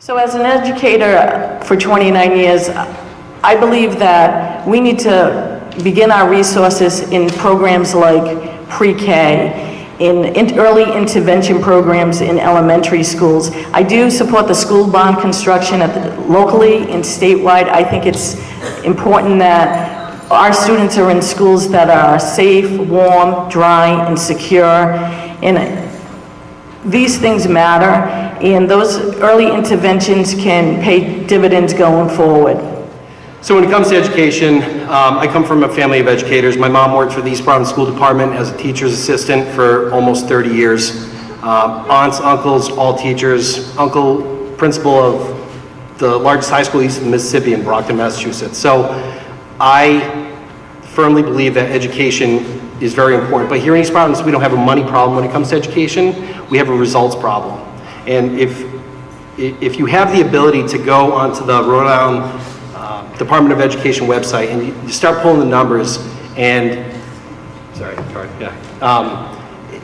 So as an educator for 29 years, I believe that we need to begin our resources in programs like pre-K, in early intervention programs in elementary schools. I do support the school bond construction locally and statewide. I think it's important that our students are in schools that are safe, warm, dry, and secure. And these things matter, and those early interventions can pay dividends going forward. So when it comes to education, I come from a family of educators. My mom worked for the East Providence School Department as a teacher's assistant for almost 30 years. Aunts, uncles, all teachers. Uncle, principal of the largest high school east of the Mississippi in Brockton, Massachusetts. So I firmly believe that education is very important. But here in East Providence, we don't have a money problem when it comes to education. We have a results problem. And if you have the ability to go onto the Rhode Island Department of Education website and you start pulling the numbers and,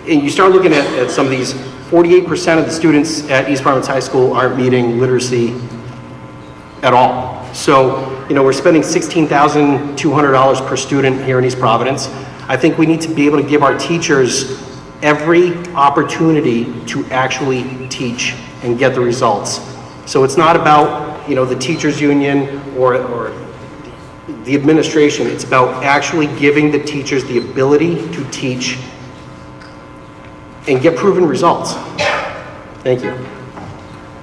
and you start looking at some of these, 48% of the students at East Providence High School aren't meeting literacy at all. So, we're spending $16,200 per student here in East Providence. I think we need to be able to give our teachers every opportunity to actually teach and get the results. So it's not about the teachers union or the administration. It's about actually giving the teachers the ability to teach and get proven results. Thank you.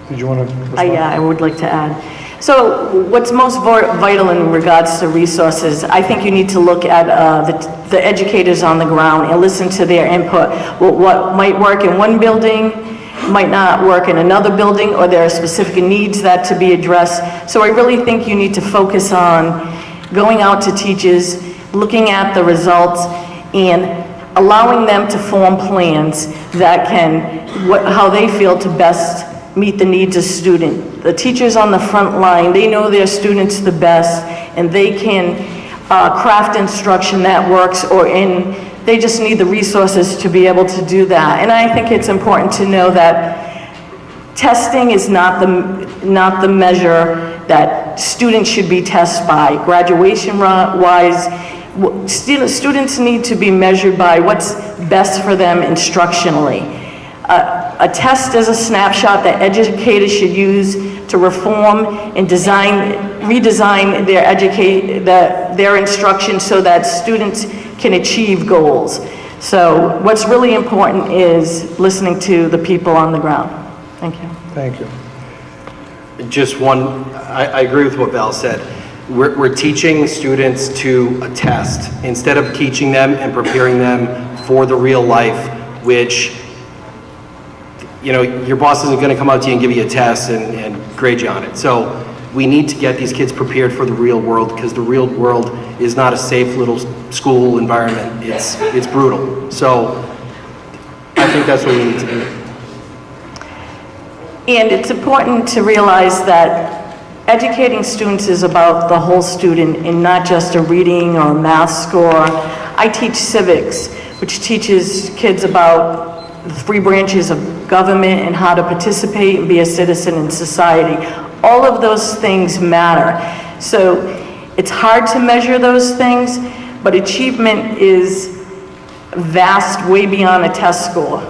Did you want to respond? Yeah, I would like to add. So what's most vital in regards to resources, I think you need to look at the educators on the ground and listen to their input. What might work in one building might not work in another building, or there are specific needs that to be addressed. So I really think you need to focus on going out to teachers, looking at the results, and allowing them to form plans that can, how they feel to best meet the needs of students. The teachers on the front line, they know their students the best, and they can craft instruction that works, they just need the resources to be able to do that. And I think it's important to know that testing is not the measure that students should be tested by. Graduation-wise, students need to be measured by what's best for them instructionally. A test is a snapshot that educators should use to reform and redesign their instruction so that students can achieve goals. So what's really important is listening to the people on the ground. Thank you. Thank you. Just one, I agree with what Val said. We're teaching students to a test instead of teaching them and preparing them for the real life, which your boss isn't going to come up to you and give you a test and grade you on it. So we need to get these kids prepared for the real world, because the real world is not a safe little school environment. It's brutal. So I think that's what we need to do. And it's important to realize that educating students is about the whole student and not just a reading or a math score. I teach civics, which teaches kids about the 3 branches of government and how to participate and be a citizen in society. All of those things matter. So it's hard to measure those things, but achievement is vast, way beyond a test score.